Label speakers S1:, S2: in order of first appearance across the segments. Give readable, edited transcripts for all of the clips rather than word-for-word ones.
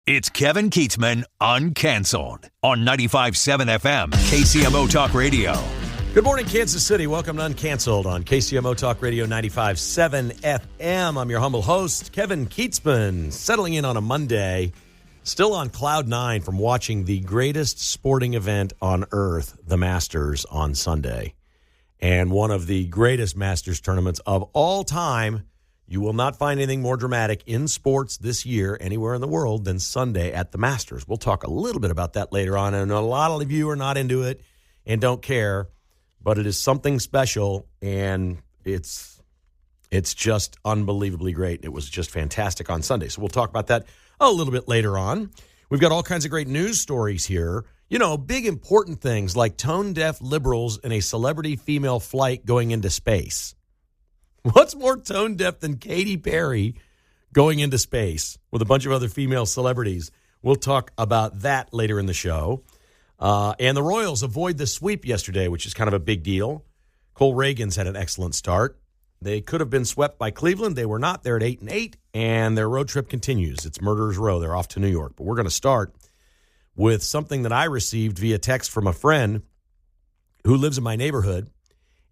S1: It's Kevin Keatsman Uncanceled on 95.7 FM, KCMO Talk Radio.
S2: Good morning, Kansas City. Welcome to Uncanceled on KCMO Talk Radio 95.7 FM. I'm your humble host, Kevin Keatsman, settling in on a Monday, still on cloud nine from watching the greatest sporting event on earth, the Masters, on Sunday. And one of the greatest Masters tournaments of all time. You will not find anything more dramatic in sports this year anywhere in the world than Sunday at the Masters. We'll talk a little bit about that later on. And a lot of you are not into it and don't care, but it is something special, and it's just unbelievably great. It was just fantastic on Sunday. So we'll talk about that a little bit later on. We've got all kinds of great news stories here. You know, big important things like tone-deaf liberals in a celebrity female flight going into space. What's more tone-deaf than Katy Perry going into space with a bunch of other female celebrities? We'll talk about that later in the show. And the Royals avoid the sweep yesterday, which is kind of a big deal. Cole Reagan's had an excellent start. They could have been swept by Cleveland. They were not. They're at 8-8, and their road trip continues. It's Murderers Row. They're off to New York. But we're going to start with something that I received via text from a friend who lives in my neighborhood.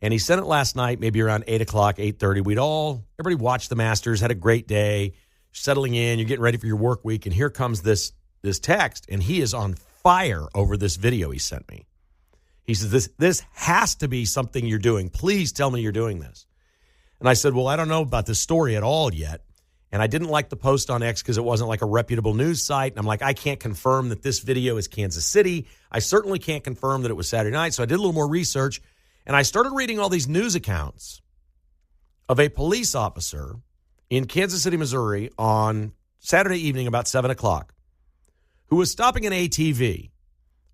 S2: And he sent it last night, maybe around 8 o'clock, 8:30. Everybody watched the Masters, had a great day, settling in, you're getting ready for your work week, and here comes this text, and he is on fire over this video he sent me. He says, this has to be something you're doing. Please tell me you're doing this. And I said, well, I don't know about this story at all yet. And I didn't like the post on X because it wasn't like a reputable news site. And I'm like, I can't confirm that this video is Kansas City. I certainly can't confirm that it was Saturday night. So I did a little more research. And I started reading all these news accounts of a police officer in Kansas City, Missouri on Saturday evening about 7 o'clock who was stopping an ATV,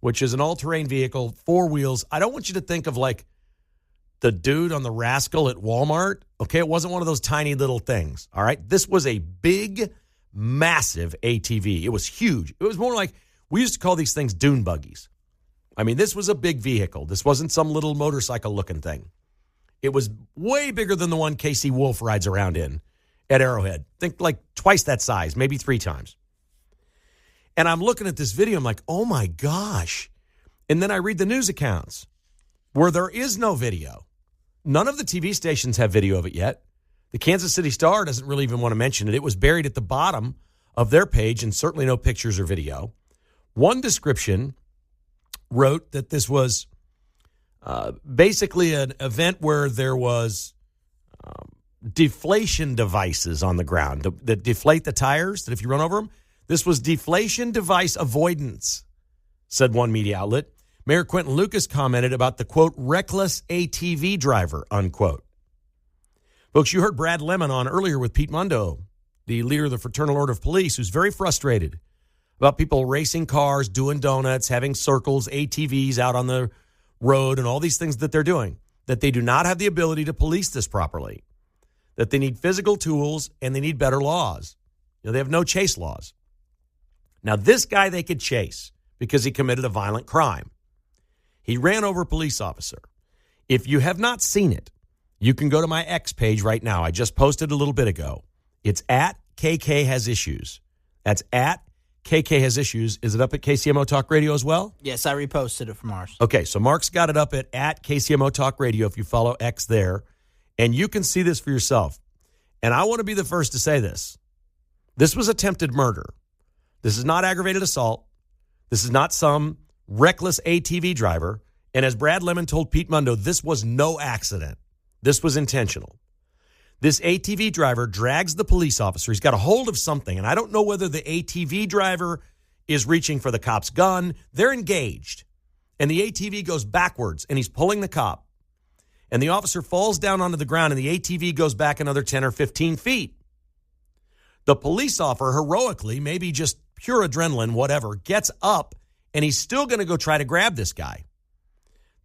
S2: which is an all-terrain vehicle, four wheels. I don't want you to think of like the dude on the Rascal at Walmart. Okay, it wasn't one of those tiny little things, all right? This was a big, massive ATV. It was huge. It was more like, we used to call these things dune buggies. I mean, this was a big vehicle. This wasn't some little motorcycle-looking thing. It was way bigger than the one Casey Wolf rides around in at Arrowhead. Think like twice that size, maybe 3 times. And I'm looking at this video. I'm like, oh, my gosh. And then I read the news accounts where there is no video. None of the TV stations have video of it yet. The Kansas City Star doesn't really even want to mention it. It was buried at the bottom of their page, and certainly no pictures or video. One description wrote that this was basically an event where there was deflation devices on the ground that deflate the tires, that if you run over them, this was deflation device avoidance, said one media outlet. Mayor Quentin Lucas commented about the, quote, reckless ATV driver, unquote. Folks, you heard Brad Lemon on earlier with Pete Mundo, the leader of the Fraternal Order of Police, who's very frustrated about people racing cars, doing donuts, having circles, ATVs out on the road, and all these things that they're doing, that they do not have the ability to police this properly, that they need physical tools, and they need better laws. You know, they have no chase laws. Now, this guy they could chase because he committed a violent crime. He ran over a police officer. If you have not seen it, you can go to my X page right now. I just posted a little bit ago. It's at KK Has Issues. That's at KK Has Issues. Is it up at KCMO Talk Radio as well?
S3: Yes, I reposted it from ours.
S2: Okay, so Mark's got it up at KCMO Talk Radio if you follow X there. And you can see this for yourself. And I want to be the first to say this. This was attempted murder. This is not aggravated assault. This is not some reckless ATV driver. And as Brad Lemon told Pete Mundo, this was no accident. This was intentional. This ATV driver drags the police officer. He's got a hold of something, and I don't know whether the ATV driver is reaching for the cop's gun. They're engaged, and the ATV goes backwards, and he's pulling the cop. And the officer falls down onto the ground, and the ATV goes back another 10 or 15 feet. The police officer heroically, maybe just pure adrenaline, whatever, gets up, and he's still going to go try to grab this guy.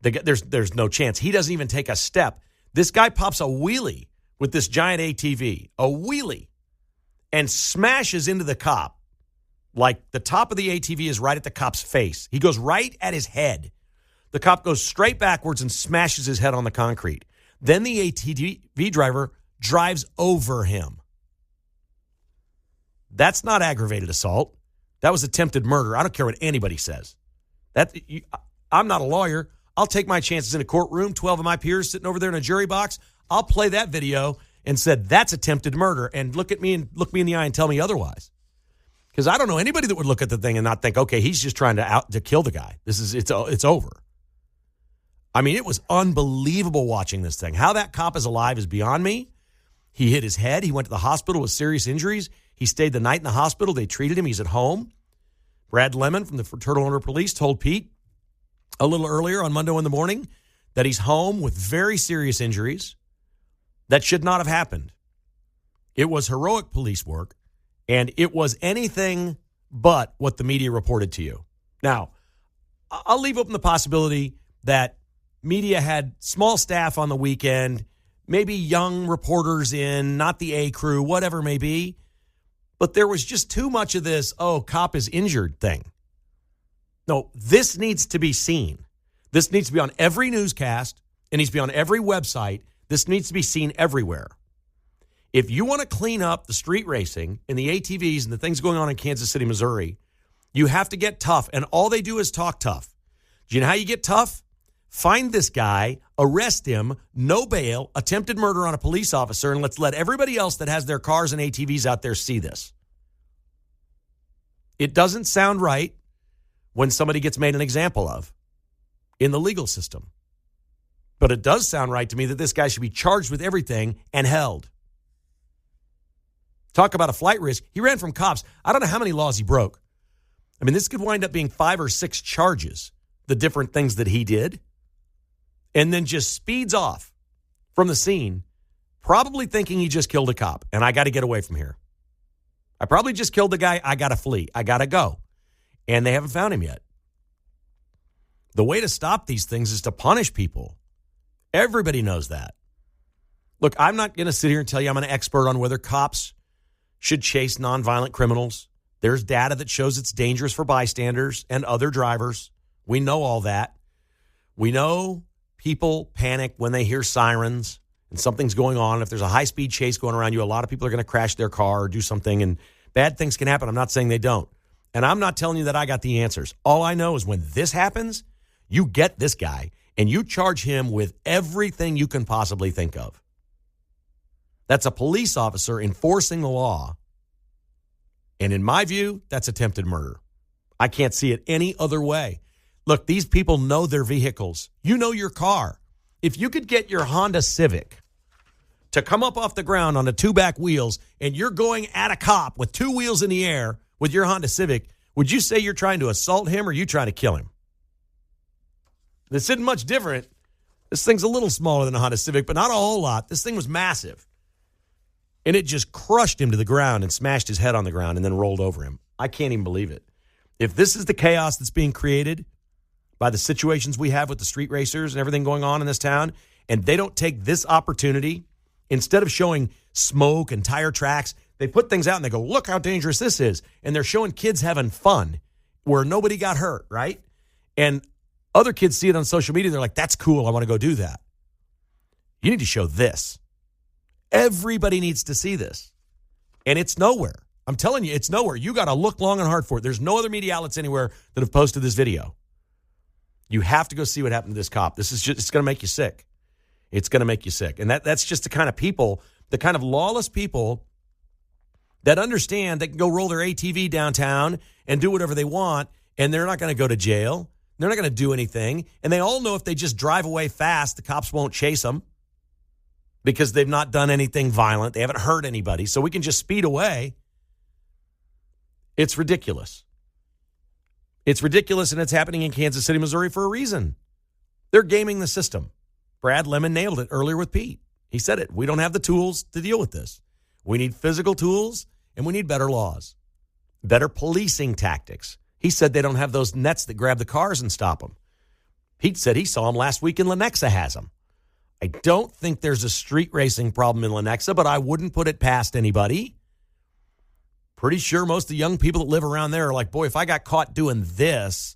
S2: There's no chance. He doesn't even take a step. This guy pops a wheelie with this giant ATV, a wheelie, and smashes into the cop. Like the top of the ATV is right at the cop's face. He goes right at his head. The cop goes straight backwards and smashes his head on the concrete. Then the ATV driver drives over him. That's not aggravated assault. That was attempted murder. I don't care what anybody says. I'm not a lawyer. I'll take my chances in a courtroom, 12 of my peers sitting over there in a jury box. I'll play that video and said, that's attempted murder. And look me in the eye and tell me otherwise. Because I don't know anybody that would look at the thing and not think, okay, he's just trying to kill the guy. It's over. I mean, it was unbelievable watching this thing. How that cop is alive is beyond me. He hit his head. He went to the hospital with serious injuries. He stayed the night in the hospital. They treated him. He's at home. Brad Lemon from the Fraternal Order Police told Pete a little earlier on Monday in the morning that he's home with very serious injuries. That should not have happened. It was heroic police work, and it was anything but what the media reported to you. Now, I'll leave open the possibility that media had small staff on the weekend, maybe young reporters in, not the A crew, whatever it may be. But there was just too much of this, cop is injured thing. No, this needs to be seen. This needs to be on every newscast. It needs to be on every website. This needs to be seen everywhere. If you want to clean up the street racing and the ATVs and the things going on in Kansas City, Missouri, you have to get tough. And all they do is talk tough. Do you know how you get tough? Find this guy, arrest him, no bail, attempted murder on a police officer, and let's let everybody else that has their cars and ATVs out there see this. It doesn't sound right when somebody gets made an example of in the legal system. But it does sound right to me that this guy should be charged with everything and held. Talk about a flight risk. He ran from cops. I don't know how many laws he broke. I mean, this could wind up being 5 or 6 charges, the different things that he did, and then just speeds off from the scene, probably thinking he just killed a cop, and I got to get away from here. I probably just killed the guy. I got to flee. I got to go. And they haven't found him yet. The way to stop these things is to punish people. Everybody knows that. Look, I'm not going to sit here and tell you I'm an expert on whether cops should chase nonviolent criminals. There's data that shows it's dangerous for bystanders and other drivers. We know all that. We know people panic when they hear sirens and something's going on. If there's a high-speed chase going around you, a lot of people are going to crash their car or do something, and bad things can happen. I'm not saying they don't. And I'm not telling you that I got the answers. All I know is when this happens, you get this guy and you charge him with everything you can possibly think of. That's a police officer enforcing the law. And in my view, that's attempted murder. I can't see it any other way. Look, these people know their vehicles. You know your car. If you could get your Honda Civic to come up off the ground on the 2 back wheels and you're going at a cop with 2 wheels in the air with your Honda Civic, would you say you're trying to assault him or are you trying to kill him? This isn't much different. This thing's a little smaller than a Honda Civic, but not a whole lot. This thing was massive. And it just crushed him to the ground and smashed his head on the ground and then rolled over him. I can't even believe it. If this is the chaos that's being created by the situations we have with the street racers and everything going on in this town, and they don't take this opportunity, instead of showing smoke and tire tracks, they put things out and they go, look how dangerous this is. And they're showing kids having fun where nobody got hurt, right? And other kids see it on social media. They're like, that's cool. I want to go do that. You need to show this. Everybody needs to see this. And it's nowhere. I'm telling you, it's nowhere. You got to look long and hard for it. There's no other media outlets anywhere that have posted this video. You have to go see what happened to this cop. This is just, it's going to make you sick. It's going to make you sick. And that's just the kind of people, the kind of lawless people that understand they can go roll their ATV downtown and do whatever they want, and they're not going to go to jail. They're not going to do anything. And they all know if they just drive away fast, the cops won't chase them because they've not done anything violent. They haven't hurt anybody. So we can just speed away. It's ridiculous. It's ridiculous, and it's happening in Kansas City, Missouri for a reason. They're gaming the system. Brad Lemon nailed it earlier with Pete. He said it. We don't have the tools to deal with this. We need physical tools, and we need better laws, better policing tactics. He said they don't have those nets that grab the cars and stop them. Pete said he saw them last week and Lenexa has them. I don't think there's a street racing problem in Lenexa, but I wouldn't put it past anybody. Pretty sure most of the young people that live around there are like, boy, if I got caught doing this,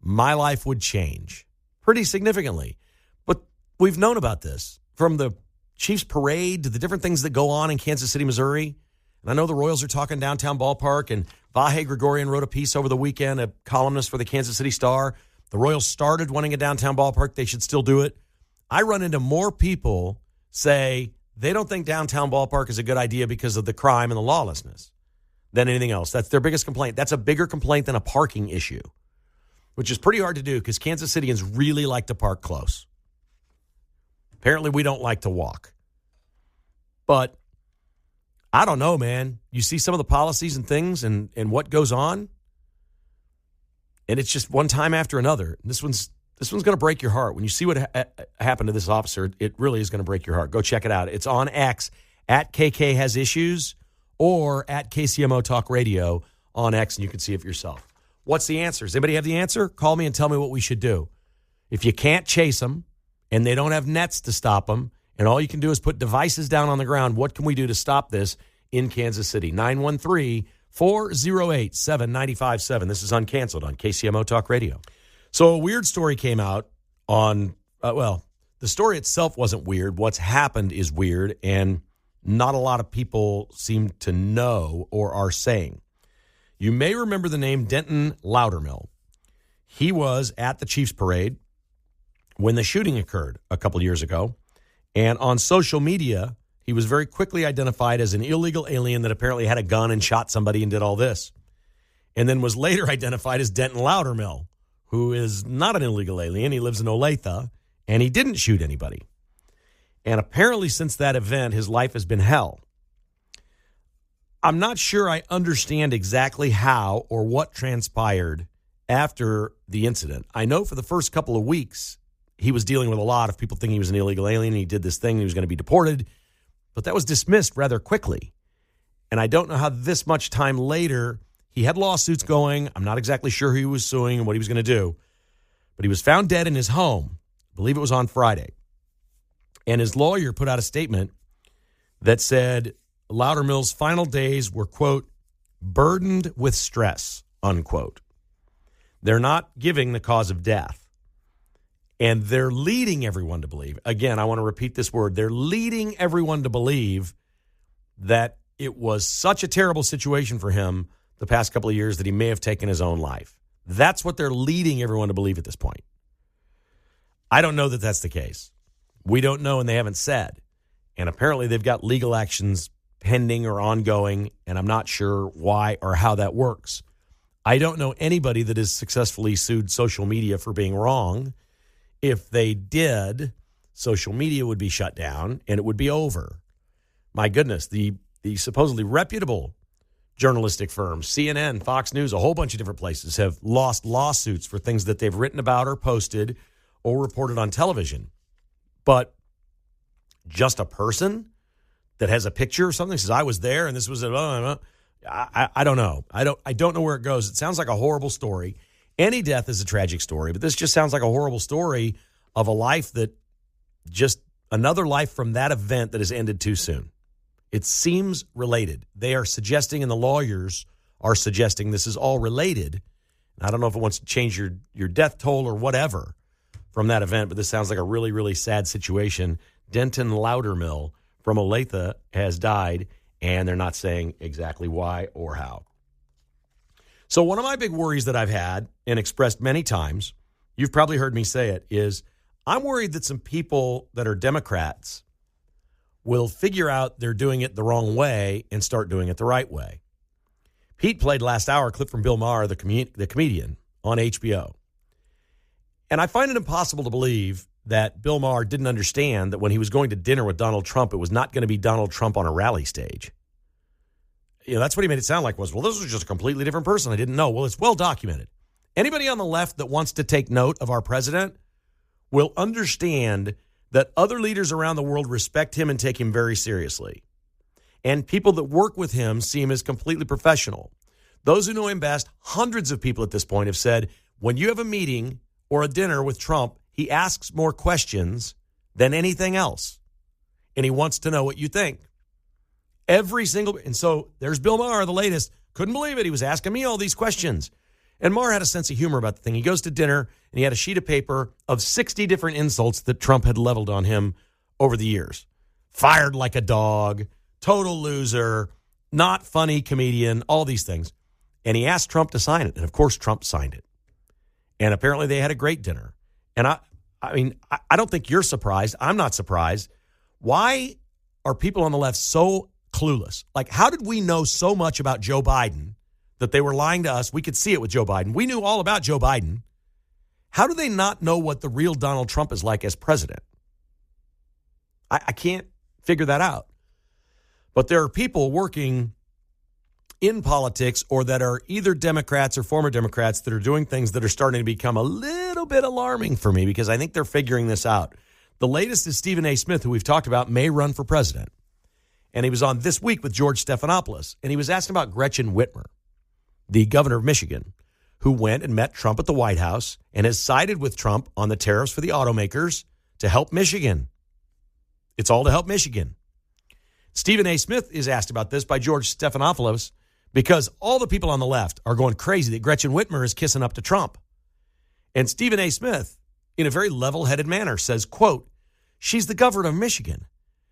S2: my life would change pretty significantly. But we've known about this from the Chiefs parade to the different things that go on in Kansas City, Missouri. And I know the Royals are talking downtown ballpark, and Vahe Gregorian wrote a piece over the weekend, a columnist for the Kansas City Star. The Royals started wanting a downtown ballpark. They should still do it. I run into more people say they don't think downtown ballpark is a good idea because of the crime and the lawlessness than anything else. That's their biggest complaint. That's a bigger complaint than a parking issue, which is pretty hard to do because Kansas Cityans really like to park close. Apparently, we don't like to walk. But I don't know, man. You see some of the policies and things and what goes on, and it's just one time after another. This one's going to break your heart. When you see what happened to this officer, it really is going to break your heart. Go check it out. It's on X, at KK Has Issues, or at KCMO Talk Radio on X, and you can see it for yourself. What's the answer? Does anybody have the answer? Call me and tell me what we should do. If you can't chase them and they don't have nets to stop them, and all you can do is put devices down on the ground, what can we do to stop this in Kansas City? 913-408-7957. This is Uncanceled on KCMO Talk Radio. So a weird story came out on, the story itself wasn't weird. What's happened is weird, and not a lot of people seem to know or are saying. You may remember the name Denton Loudermill. He was at the Chiefs parade when the shooting occurred a couple years ago, and on social media, he was very quickly identified as an illegal alien that apparently had a gun and shot somebody and did all this, and then was later identified as Denton Loudermill, who is not an illegal alien. He lives in Olathe, and he didn't shoot anybody. And apparently since that event, his life has been hell. I'm not sure I understand exactly how or what transpired after the incident. I know for the first couple of weeks, he was dealing with a lot of people thinking he was an illegal alien. He did this thing. He was going to be deported. But that was dismissed rather quickly. And I don't know how this much time later, he had lawsuits going. I'm not exactly sure who he was suing and what he was going to do. But he was found dead in his home. I believe it was on Friday. And his lawyer put out a statement that said Loudermill's final days were, quote, burdened with stress, unquote. They're not giving the cause of death. And they're leading everyone to believe, again, I want to repeat this word, they're leading everyone to believe that it was such a terrible situation for him the past couple of years that he may have taken his own life. That's what they're leading everyone to believe at this point. I don't know that that's the case. We don't know, and they haven't said. And apparently they've got legal actions pending or ongoing, and I'm not sure why or how that works. I don't know anybody that has successfully sued social media for being wrong. If they did, social media would be shut down and it would be over. My goodness, the supposedly reputable journalistic firms, CNN, Fox News, a whole bunch of different places have lost lawsuits for things that they've written about or posted or reported on television. But just a person that has a picture or something says, I was there and this was I don't know. I don't know where it goes. It sounds like a horrible story. Any death is a tragic story, but this just sounds like a horrible story of a life that just another life from that event that has ended too soon. It seems related. They are suggesting, and the lawyers are suggesting this is all related. I don't know if it wants to change your death toll or whatever from that event, but this sounds like a really, really sad situation. Denton Loudermill from Olathe has died, and they're not saying exactly why or how. So one of my big worries that I've had and expressed many times, you've probably heard me say it, is I'm worried that some people that are Democrats will figure out they're doing it the wrong way and start doing it the right way. Pete played last hour a clip from Bill Maher, the comedian, on HBO. And I find it impossible to believe that Bill Maher didn't understand that when he was going to dinner with Donald Trump, it was not going to be Donald Trump on a rally stage. You know, that's what he made it sound like was, well, this was just a completely different person. I didn't know. Well, it's well documented. Anybody on the left that wants to take note of our president will understand that other leaders around the world respect him and take him very seriously. And people that work with him see him as completely professional. Those who know him best, hundreds of people at this point have said, when you have a meeting or a dinner with Trump, he asks more questions than anything else. And he wants to know what you think. And so there's Bill Maher, the latest. Couldn't believe it. He was asking me all these questions. And Maher had a sense of humor about the thing. He goes to dinner, and he had a sheet of paper of 60 different insults that Trump had leveled on him over the years. Fired like a dog, total loser, not funny comedian, all these things. And he asked Trump to sign it. And, of course, Trump signed it. And apparently they had a great dinner. And, I don't think you're surprised. I'm not surprised. Why are people on the left so clueless? Like, how did we know so much about Joe Biden that they were lying to us? We could see it with Joe Biden. We knew all about Joe Biden. How do they not know what the real Donald Trump is like as president? I can't figure that out. But there are people working in politics or that are either Democrats or former Democrats that are doing things that are starting to become a little bit alarming for me because I think they're figuring this out. The latest is Stephen A. Smith, who we've talked about, may run for president. And he was on This Week with George Stephanopoulos, and he was asking about Gretchen Whitmer, the governor of Michigan, who went and met Trump at the White House and has sided with Trump on the tariffs for the automakers to help Michigan. It's all to help Michigan. Stephen A. Smith is asked about this by George Stephanopoulos because all the people on the left are going crazy that Gretchen Whitmer is kissing up to Trump. And Stephen A. Smith, in a very level-headed manner, says, quote, "She's the governor of Michigan.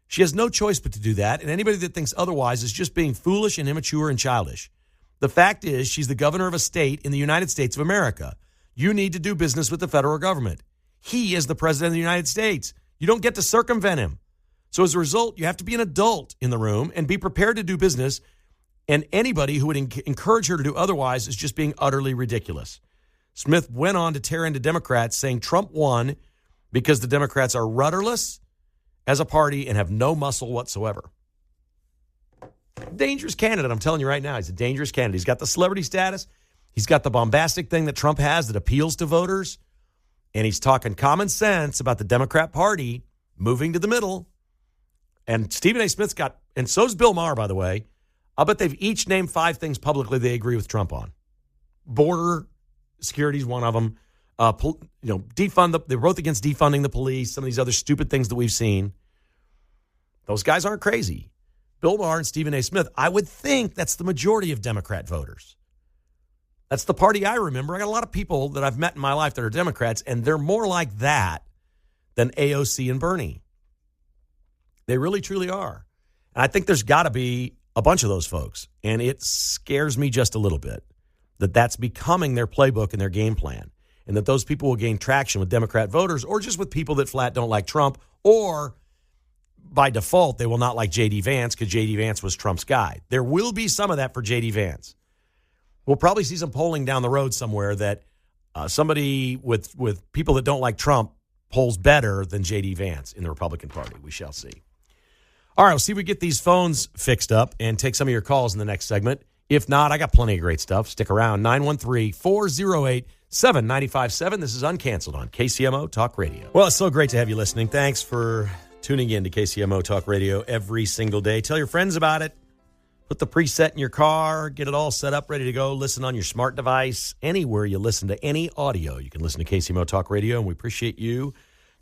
S2: She has no choice but to do that, and anybody that thinks otherwise is just being foolish and immature and childish. The fact is, she's the governor of a state in the United States of America. You need to do business with the federal government. He is the president of the United States. You don't get to circumvent him. So as a result, you have to be an adult in the room and be prepared to do business, and anybody who would encourage her to do otherwise is just being utterly ridiculous." Smith went on to tear into Democrats, saying Trump won because the Democrats are rudderless as a party and have no muscle whatsoever. Dangerous candidate, I'm telling you right now. He's a dangerous candidate. He's got the celebrity status. He's got the bombastic thing that Trump has that appeals to voters. And he's talking common sense about the Democrat Party moving to the middle. And Stephen A. Smith's got, and so's Bill Maher, by the way. I'll bet they've each named 5 things publicly they agree with Trump on. Border security is one of them. They're both against defunding the police, some of these other stupid things that we've seen. Those guys aren't crazy. Bill Maher and Stephen A. Smith, I would think that's the majority of Democrat voters. That's the party I remember. I got a lot of people that I've met in my life that are Democrats, and they're more like that than AOC and Bernie. They really, truly are. And I think there's got to be a bunch of those folks, and it scares me just a little bit that that's becoming their playbook and their game plan, and that those people will gain traction with Democrat voters or just with people that flat don't like Trump, or by default, they will not like J.D. Vance because J.D. Vance was Trump's guy. There will be some of that for J.D. Vance. We'll probably see some polling down the road somewhere that somebody with people that don't like Trump polls better than J.D. Vance in the Republican Party. We shall see. All right, we'll see if we get these phones fixed up and take some of your calls in the next segment. If not, I got plenty of great stuff. Stick around. 913-408-7957. This is Uncanceled on KCMO Talk Radio. Well, it's so great to have you listening. Thanks for tuning in to KCMO Talk Radio every single day. Tell your friends about it. Put the preset in your car. Get it all set up, ready to go. Listen on your smart device. Anywhere you listen to any audio, you can listen to KCMO Talk Radio, and we appreciate you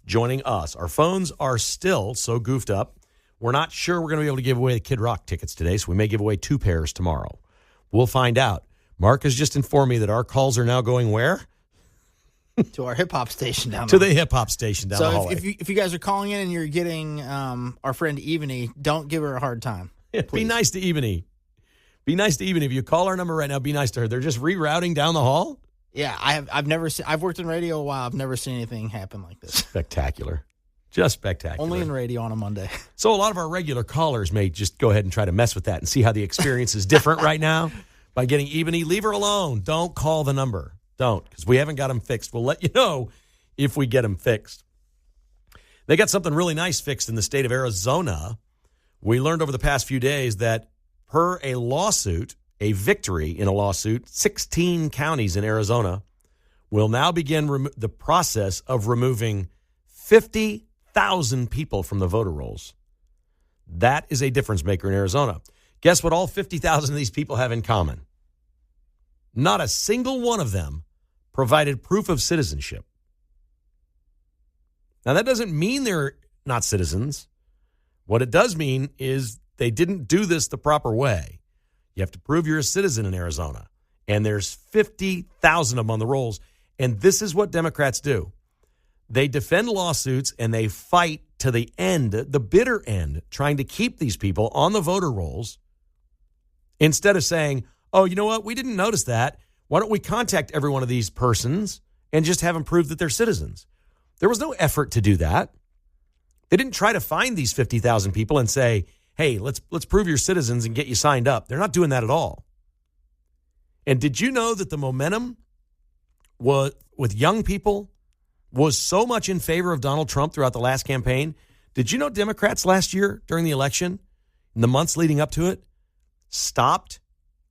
S2: joining us. Our phones are still so goofed up. We're not sure we're going to be able to give away the Kid Rock tickets today, so we may give away 2 pairs tomorrow. We'll find out. Mark has just informed me that our calls are now going where?
S3: To our hip-hop station down
S2: the hip-hop station down the hallway.
S3: So if you guys are calling in and you're getting our friend Evany, don't give her a hard time.
S2: Be nice to Evany. Be nice to Evany. If you call our number right now, be nice to her. They're just rerouting down the hall?
S3: Yeah, I've worked in radio a while. I've never seen anything happen like this.
S2: Spectacular. Just spectacular.
S3: Only in radio on a Monday.
S2: So a lot of our regular callers may just go ahead and try to mess with that and see how the experience is different right now by getting Evany. Leave her alone. Don't call the number. Don't, because we haven't got them fixed. We'll let you know if we get them fixed. They got something really nice fixed in the state of Arizona. We learned over the past few days that per a lawsuit, a victory in a lawsuit, 16 counties in Arizona will now begin the process of removing 50,000 people from the voter rolls. That is a difference maker in Arizona. Guess what all 50,000 of these people have in common? Not a single one of them provided proof of citizenship. Now, that doesn't mean they're not citizens. What it does mean is they didn't do this the proper way. You have to prove you're a citizen in Arizona. And there's 50,000 of them on the rolls. And this is what Democrats do. They defend lawsuits and they fight to the end, the bitter end, trying to keep these people on the voter rolls instead of saying, oh, you know what? We didn't notice that. Why don't we contact every one of these persons and just have them prove that they're citizens? There was no effort to do that. They didn't try to find these 50,000 people and say, hey, let's prove you're citizens and get you signed up. They're not doing that at all. And did you know that the momentum with young people was so much in favor of Donald Trump throughout the last campaign? Did you know Democrats last year during the election, in the months leading up to it, stopped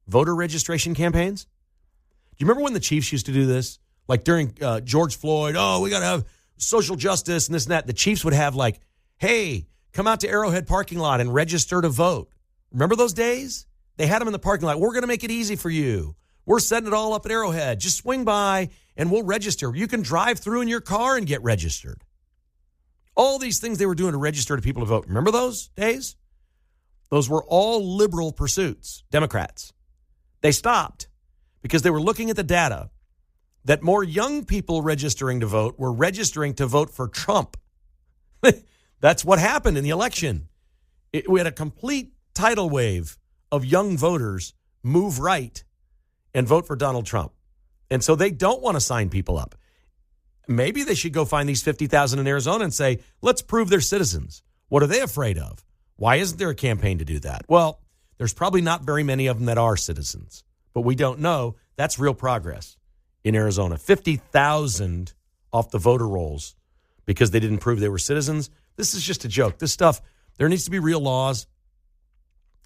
S2: voter registration campaigns? Do you remember when the Chiefs used to do this? Like during George Floyd, we got to have social justice and this and that. The Chiefs would have like, hey, come out to Arrowhead parking lot and register to vote. Remember those days? They had them in the parking lot. We're going to make it easy for you. We're setting it all up at Arrowhead. Just swing by and we'll register. You can drive through in your car and get registered. All these things they were doing to register to people to vote. Remember those days? Those were all liberal pursuits, Democrats. They stopped because they were looking at the data that more young people registering to vote were registering to vote for Trump. That's what happened in the election. We had a complete tidal wave of young voters move right and vote for Donald Trump. And so they don't want to sign people up. Maybe they should go find these 50,000 in Arizona and say, let's prove they're citizens. What are they afraid of? Why isn't there a campaign to do that? Well, there's probably not very many of them that are citizens, but we don't know. That's real progress in Arizona. 50,000 off the voter rolls because they didn't prove they were citizens. This is just a joke. This stuff, there needs to be real laws.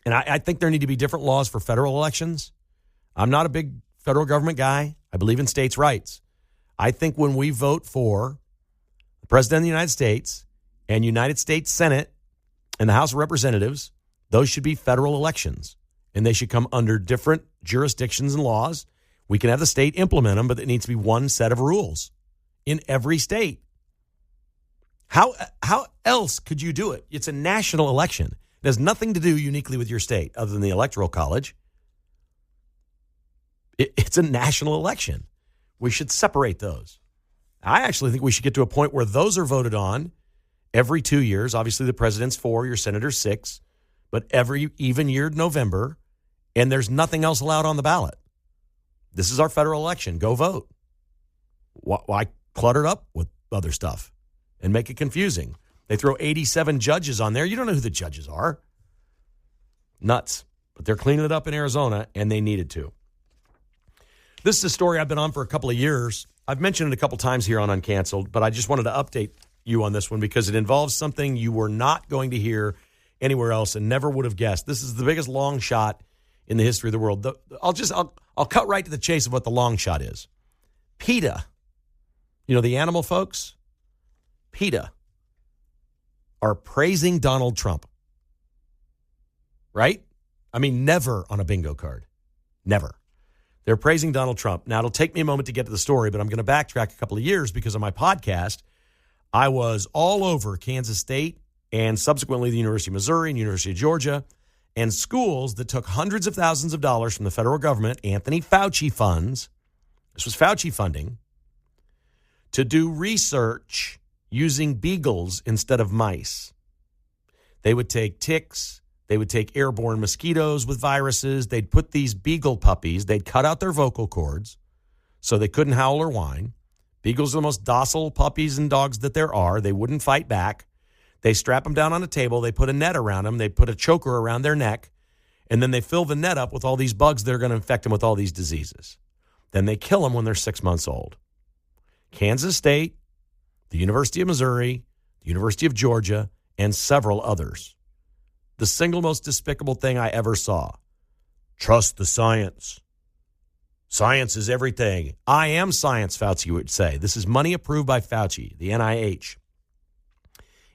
S2: And I think there need to be different laws for federal elections. I'm not a big federal government guy. I believe in states' rights. I think when we vote for the President of the United States and United States Senate and the House of Representatives, those should be federal elections. And they should come under different jurisdictions and laws. We can have the state implement them, but it needs to be one set of rules in every state. How else could you do it? It's a national election. It has nothing to do uniquely with your state other than the Electoral College. It's a national election. We should separate those. I actually think we should get to a point where those are voted on every 2 years. Obviously, the president's 4, your senator's 6, but every even-yeared November, and there's nothing else allowed on the ballot. This is our federal election. Go vote. Why clutter it up with other stuff and make it confusing? They throw 87 judges on there. You don't know who the judges are. Nuts. But they're cleaning it up in Arizona, and they needed to. This is a story I've been on for a couple of years. I've mentioned it a couple times here on Uncanceled, but I just wanted to update you on this one because it involves something you were not going to hear anywhere else and never would have guessed. This is the biggest long shot in the history of the world. I'll cut right to the chase of what the long shot is. PETA, the animal folks, PETA are praising Donald Trump. Right? I mean, never on a bingo card. Never. They're praising Donald Trump. Now, it'll take me a moment to get to the story, but I'm going to backtrack a couple of years because on my podcast, I was all over Kansas State and subsequently the University of Missouri and University of Georgia and schools that took hundreds of thousands of dollars from the federal government, Anthony Fauci funds, this was Fauci funding, to do research using beagles instead of mice. They would take ticks. They would take airborne mosquitoes with viruses. They'd put these beagle puppies. They'd cut out their vocal cords so they couldn't howl or whine. Beagles are the most docile puppies and dogs that there are. They wouldn't fight back. They strap them down on a table. They put a net around them. They put a choker around their neck. And then they fill the net up with all these bugs that are going to infect them with all these diseases. Then they kill them when they're 6 months old. Kansas State, the University of Missouri, the University of Georgia, and several others. The single most despicable thing I ever saw. Trust the science. Science is everything. I am science, Fauci would say. This is money approved by Fauci, the NIH.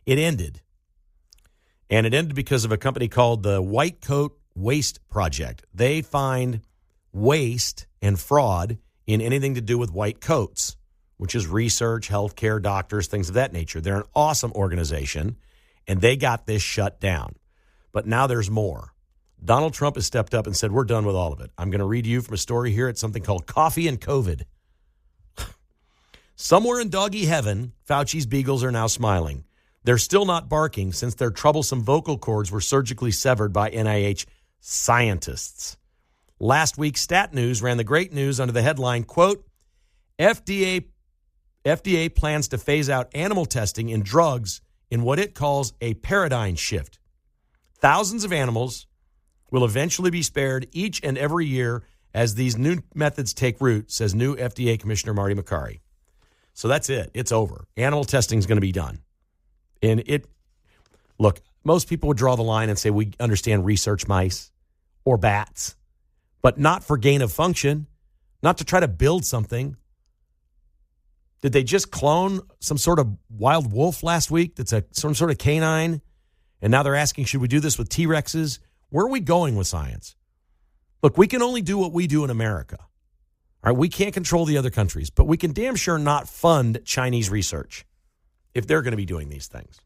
S2: It ended. And it ended because of a company called the White Coat Waste Project. They find waste and fraud in anything to do with white coats, which is research, healthcare, doctors, things of that nature. They're an awesome organization, and they got this shut down. But now there's more. Donald Trump has stepped up and said, we're done with all of it. I'm going to read you from a story here. It's something called Coffee and COVID. Somewhere in doggy heaven, Fauci's beagles are now smiling. They're still not barking since their troublesome vocal cords were surgically severed by NIH scientists. Last week, Stat News ran the great news under the headline, quote, FDA plans to phase out animal testing in drugs in what it calls a paradigm shift. Thousands of animals will eventually be spared each and every year as these new methods take root, says new FDA Commissioner Marty Makary. So that's it. It's over. Animal testing is going to be done. And look, most people would draw the line and say we understand research mice or bats, but not for gain of function, not to try to build something. Did they just clone some sort of wild wolf last week that's some sort of canine? And now they're asking, should we do this with T-Rexes? Where are we going with science? Look, we can only do what we do in America. All right, we can't control the other countries, but we can damn sure not fund Chinese research if they're going to be doing these things.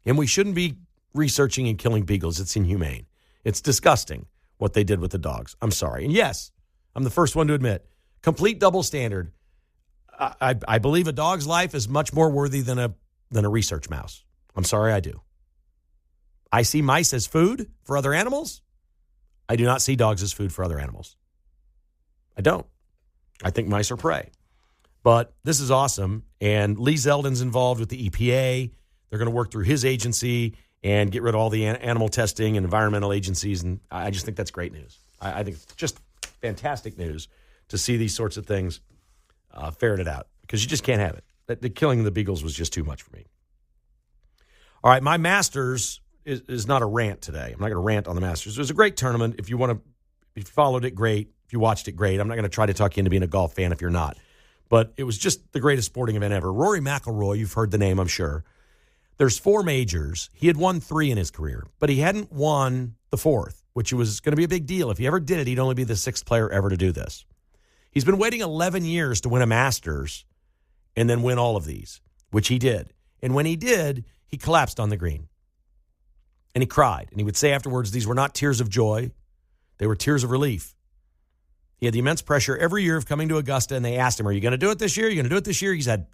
S2: And we shouldn't be researching and killing beagles. It's inhumane. It's disgusting what they did with the dogs. I'm sorry. And yes, I'm the first one to admit, complete double standard. I believe a dog's life is much more worthy than a research mouse. I'm sorry, I do. I see mice as food for other animals. I do not see dogs as food for other animals. I don't. I think mice are prey. But this is awesome. And Lee Zeldin's involved with the EPA. They're going to work through his agency and get rid of all the animal testing and environmental agencies. And I just think that's great news. I think it's just fantastic news to see these sorts of things ferreted out, because you just can't have it. The killing of the beagles was just too much for me. All right, my Masters is not a rant today. I'm not going to rant on the Masters. It was a great tournament. If you followed it, great. If you watched it, great. I'm not going to try to talk you into being a golf fan if you're not. But it was just the greatest sporting event ever. Rory McIlroy, you've heard the name, I'm sure. There's 4 majors. He had won 3 in his career, but he hadn't won the 4th, which was going to be a big deal. If he ever did it, he'd only be the 6th player ever to do this. He's been waiting 11 years to win a Masters and then win all of these, which he did. And when he did, he collapsed on the green. And he cried. And he would say afterwards, these were not tears of joy. They were tears of relief. He had the immense pressure every year of coming to Augusta, and they asked him, are you going to do it this year? Are you going to do it this year? He's had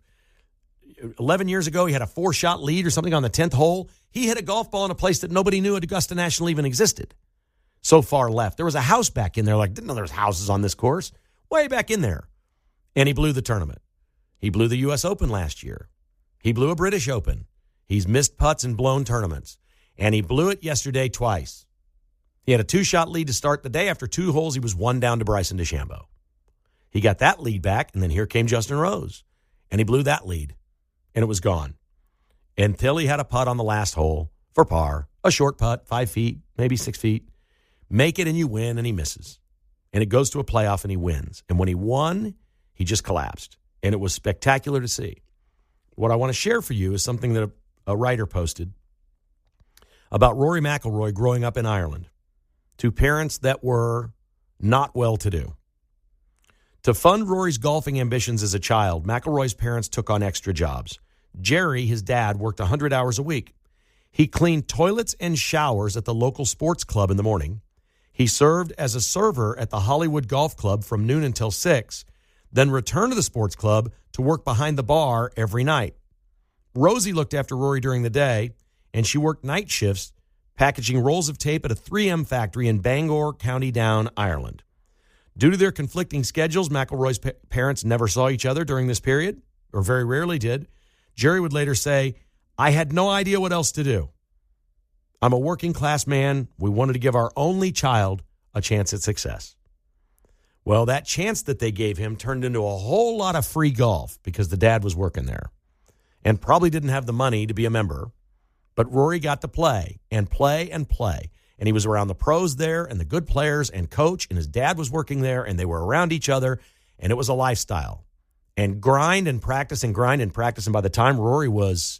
S2: 11 years ago, he had a 4-shot lead or something on the 10th hole. He hit a golf ball in a place that nobody knew at Augusta National even existed. So far left. There was a house back in there. Like, didn't know there was houses on this course. Way back in there. And he blew the tournament. He blew the U.S. Open last year. He blew a British Open. He's missed putts and blown tournaments. And he blew it yesterday twice. He had a 2-shot lead to start the day. After 2 holes, he was 1 down to Bryson DeChambeau. He got that lead back, and then here came Justin Rose. And he blew that lead. And it was gone. Until he had a putt on the last hole for par. A short putt, 5 feet, maybe 6 feet. Make it and you win, and he misses. And it goes to a playoff, and he wins. And when he won, he just collapsed. And it was spectacular to see. What I want to share for you is something that a writer posted about Rory McIlroy growing up in Ireland to parents that were not well-to-do. To fund Rory's golfing ambitions as a child, McIlroy's parents took on extra jobs. Jerry, his dad, worked 100 hours a week. He cleaned toilets and showers at the local sports club in the morning. He served as a server at the Hollywood Golf Club from noon until 6, then returned to the sports club to work behind the bar every night. Rosie looked after Rory during the day, and she worked night shifts packaging rolls of tape at a 3M factory in Bangor, County Down, Ireland. Due to their conflicting schedules, McIlroy's parents never saw each other during this period, or very rarely did. Jerry would later say, I had no idea what else to do. I'm a working class man. We wanted to give our only child a chance at success. Well, that chance that they gave him turned into a whole lot of free golf because the dad was working there and probably didn't have the money to be a member. But Rory got to play and play and play. And he was around the pros there and the good players and coach, and his dad was working there, and they were around each other, and it was a lifestyle. And grind and practice and grind and practice. And by the time Rory was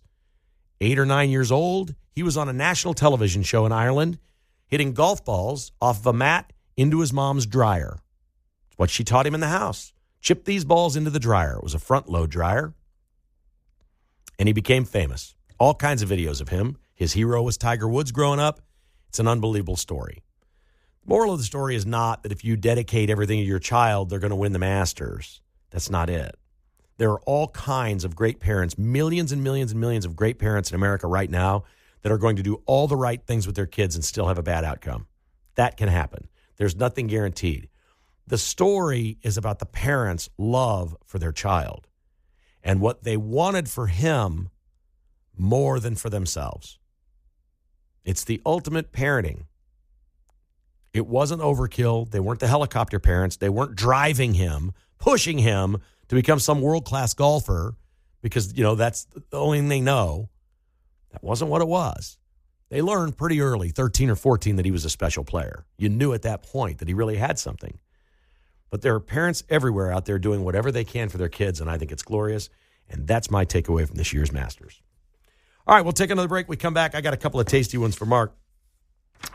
S2: 8 or 9 years old, he was on a national television show in Ireland, hitting golf balls off of a mat into his mom's dryer. It's what she taught him in the house. Chip these balls into the dryer. It was a front load dryer. And he became famous. All kinds of videos of him. His hero was Tiger Woods growing up. It's an unbelievable story. The moral of the story is not that if you dedicate everything to your child, they're going to win the Masters. That's not it. There are all kinds of great parents, millions and millions and millions of great parents in America right now that are going to do all the right things with their kids and still have a bad outcome. That can happen. There's nothing guaranteed. The story is about the parents' love for their child and what they wanted for him more than for themselves. It's the ultimate parenting. It wasn't overkill. They weren't the helicopter parents. They weren't driving him, pushing him to become some world-class golfer because, that's the only thing they know. That wasn't what it was. They learned pretty early, 13 or 14, that he was a special player. You knew at that point that he really had something. But there are parents everywhere out there doing whatever they can for their kids, and I think it's glorious. And that's my takeaway from this year's Masters. All right, we'll take another break. We come back. I got a couple of tasty ones for Mark.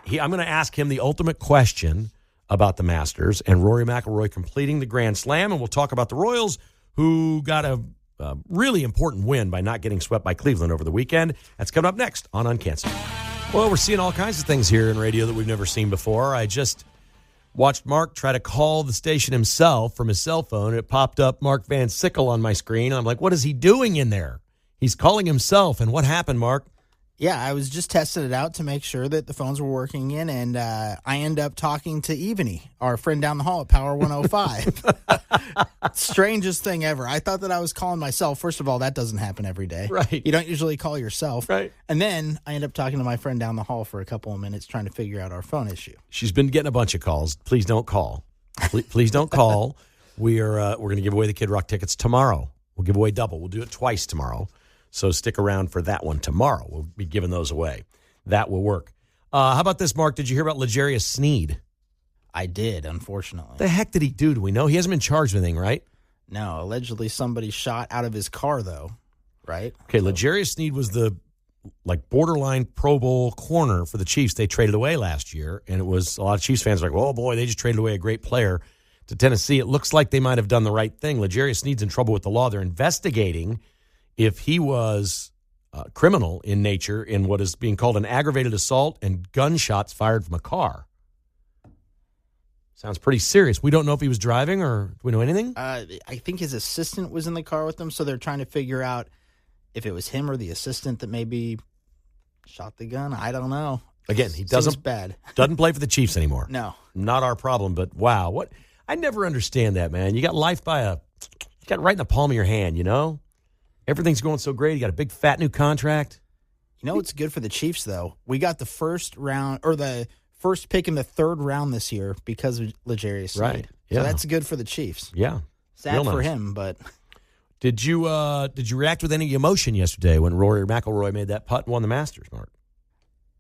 S2: I'm going to ask him the ultimate question about the Masters and Rory McIlroy completing the Grand Slam, and we'll talk about the Royals, who got a really important win by not getting swept by Cleveland over the weekend. That's coming up next on Uncanceled. Well, we're seeing all kinds of things here in radio that we've never seen before. I just watched Mark try to call the station himself from his cell phone. It popped up Mark Van Sickle on my screen. I'm like, what is he doing in there? He's calling himself. And what happened, Mark?
S3: Yeah, I was just testing it out to make sure that the phones were working in, and I end up talking to Evany, our friend down the hall at Power 105. Strangest thing ever. I thought that I was calling myself. First of all, that doesn't happen every day.
S2: Right.
S3: You don't usually call yourself.
S2: Right.
S3: And then I end up talking to my friend down the hall for a couple of minutes trying to figure out our phone issue.
S2: She's been getting a bunch of calls. Please don't call. Please don't call. We're going to give away the Kid Rock tickets tomorrow. We'll give away double. We'll do it twice tomorrow. So stick around for that one tomorrow. We'll be giving those away. That will work. How about this, Mark? Did you hear about L'Jarius Sneed?
S3: I did, unfortunately.
S2: What the heck did he do? Do we know? He hasn't been charged with anything, right?
S3: No, allegedly somebody shot out of his car, though, right?
S2: Okay, so L'Jarius Sneed was the borderline Pro Bowl corner for the Chiefs. They traded away last year, and it was a lot of Chiefs fans were like, oh, boy, they just traded away a great player to Tennessee. It looks like they might have done the right thing. L'Jarius Sneed's in trouble with the law. They're investigating if he was criminal in nature in what is being called an aggravated assault and gunshots fired from a car. Sounds pretty serious. We don't know if he was driving or do we know anything?
S3: I think his assistant was in the car with him, so they're trying to figure out if it was him or the assistant that maybe shot the gun. I don't know.
S2: Again, he
S3: Seems bad.
S2: doesn't play for the Chiefs anymore.
S3: No.
S2: Not our problem, but wow. What I never understand that, man. You got life you got it right in the palm of your hand, Everything's going so great. You got a big, fat new contract.
S3: You know what's good for the Chiefs, though? We got the first round, or the first pick in the third round this year because of L'Jarius Sneed.
S2: Right. Yeah.
S3: So that's good for the Chiefs.
S2: Yeah.
S3: Sad for him, but...
S2: Did you react with any emotion yesterday when Rory McIlroy made that putt and won the Masters, Mark?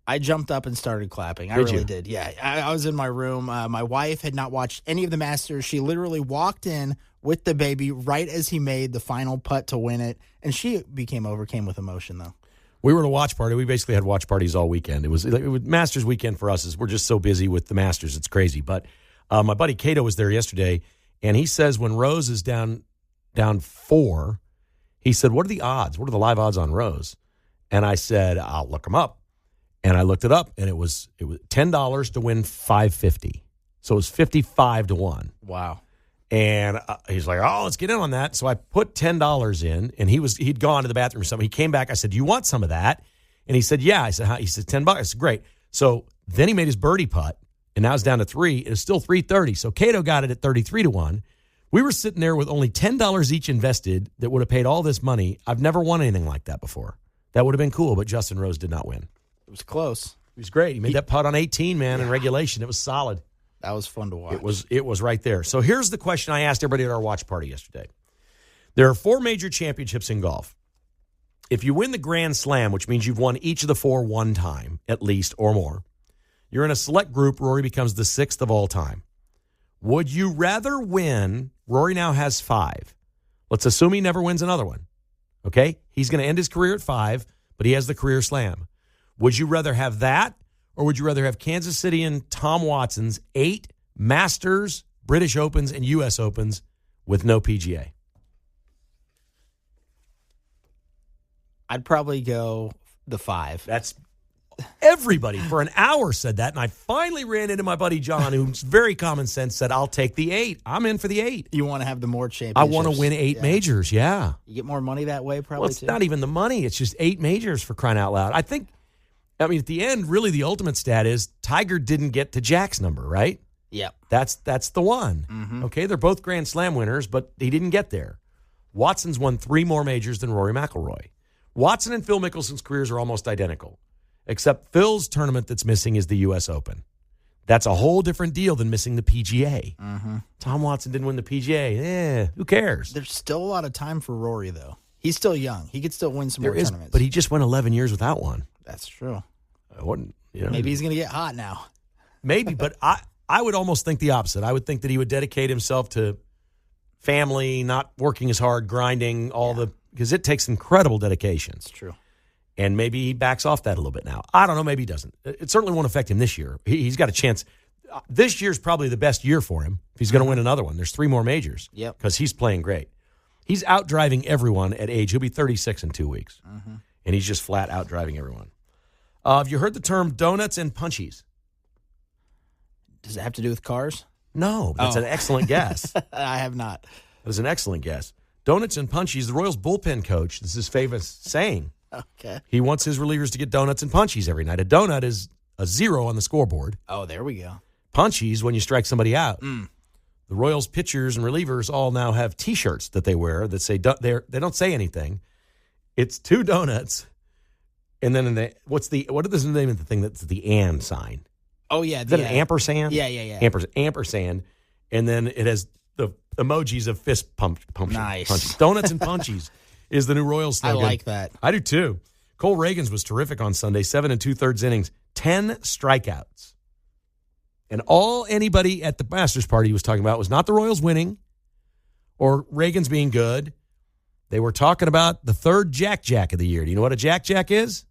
S3: I jumped up and started clapping. I really did. Yeah. I was in my room. My wife had not watched any of the Masters. She literally walked in with the baby right as he made the final putt to win it, and she overcame with emotion, though.
S2: We were at a watch party. We basically had watch parties all weekend. It was Masters weekend for us. We're just so busy with the Masters. It's crazy. But my buddy Cato was there yesterday, and he says when Rose is down 4, he said, what are the odds? What are the live odds on Rose? And I said, I'll look them up. And I looked it up, and it was $10 to win $550. So it was 55 to 1.
S3: Wow.
S2: And he's like, oh, let's get in on that. So I put $10 in, and he'd gone to the bathroom or something. He came back. I said, do you want some of that? And he said, yeah. I said, how? He said, $10. I said, great. So then he made his birdie putt, and now it's down to 3. It was still 330. So Cato got it at 33 to 1. We were sitting there with only $10 each invested that would have paid all this money. I've never won anything like that before. That would have been cool, but Justin Rose did not win.
S3: It was close.
S2: It was great. He made that putt on 18, man, in regulation. It was solid.
S3: That was fun to watch.
S2: It was right there. So here's the question I asked everybody at our watch party yesterday. There are 4 major championships in golf. If you win the Grand Slam, which means you've won each of the 4 one time, at least, or more, you're in a select group. Rory becomes the 6th of all time. Would you rather win? Rory now has 5. Let's assume he never wins another one. Okay? He's going to end his career at 5, but he has the career slam. Would you rather have that, or would you rather have Kansas City and Tom Watson's 8 Masters, British Opens, and U.S. Opens with no PGA?
S3: I'd probably go the 5.
S2: That's everybody for an hour said that, and I finally ran into my buddy John, who's very common sense, said, I'll take the 8. I'm in for the 8.
S3: You want to have the more championships.
S2: I want to win 8 majors, yeah.
S3: You get more money that way, probably,
S2: well, it's not even the money. It's just 8 majors for crying out loud. I mean, at the end, really the ultimate stat is Tiger didn't get to Jack's number, right?
S3: Yep.
S2: That's the one. Okay, they're both Grand Slam winners, but he didn't get there. Watson's won 3 more majors than Rory McIlroy. Watson and Phil Mickelson's careers are almost identical, except Phil's tournament that's missing is the U.S. Open. That's a whole different deal than missing the PGA. Tom Watson didn't win the PGA. Who cares?
S3: There's still a lot of time for Rory, though. He's still young. He could still win some more tournaments.
S2: But he just went 11 years without one.
S3: That's true.
S2: I wouldn't.
S3: Maybe he's going to get hot now.
S2: Maybe, but I would almost think the opposite. I would think that he would dedicate himself to family, not working as hard, grinding, because it takes incredible dedication.
S3: It's true.
S2: And maybe he backs off that a little bit now. I don't know. Maybe he doesn't. It certainly won't affect him this year. He's got a chance. This year's probably the best year for him if he's going to win another one. There's 3 more majors because he's playing great. He's out-driving everyone at age. He'll be 36 in 2 weeks. And he's just flat out-driving everyone. Have you heard the term donuts and punchies?
S3: Does it have to do with cars?
S2: No, that's an excellent guess.
S3: I have not.
S2: That was an excellent guess. Donuts and punchies, the Royals bullpen coach, this is his famous saying.
S3: Okay.
S2: He wants his relievers to get donuts and punchies every night. A donut is a 0 on the scoreboard.
S3: Oh, there we go.
S2: Punchies when you strike somebody out. The Royals pitchers and relievers all now have T-shirts that they wear that say they don't say anything. It's 2 donuts, and then what is the name of the thing that's the and sign?
S3: Oh yeah,
S2: is that an ampersand?
S3: Yeah.
S2: Ampersand, and then it has the emojis of fist pump.
S3: Nice.
S2: Punchies. Donuts and punchies is the new Royals slogan.
S3: I like that.
S2: I do too. Cole Reagans was terrific on Sunday. 7 2/3 innings, 10 strikeouts. And all anybody at the Masters party was talking about was not the Royals winning or Reagans being good. They were talking about the 3rd Jack of the year. Do you know what a Jack is?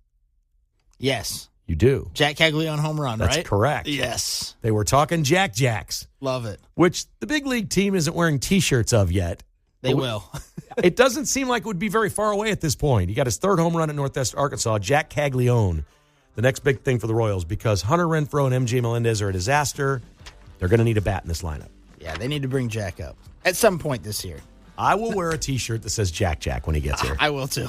S3: Yes.
S2: You do.
S3: Jack Caglione home run, right?
S2: That's correct.
S3: Yes.
S2: They were talking Jacks.
S3: Love it.
S2: Which the big league team isn't wearing T-shirts of yet.
S3: They will.
S2: It doesn't seem like it would be very far away at this point. He got his 3rd home run at Northwest Arkansas. Jack Caglione. The next big thing for the Royals, because Hunter Renfroe and MJ Melendez are a disaster. They're going to need a bat in this lineup.
S3: Yeah, they need to bring Jack up at some point this year.
S2: I will wear a T-shirt that says Jack when he gets here.
S3: I will too.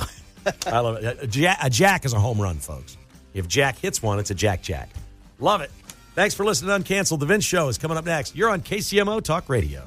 S2: I love it. A Jack is a home run, folks. If Jack hits one, it's a Jack. Love it. Thanks for listening to Uncanceled. The Vince Show is coming up next. You're on KCMO Talk Radio.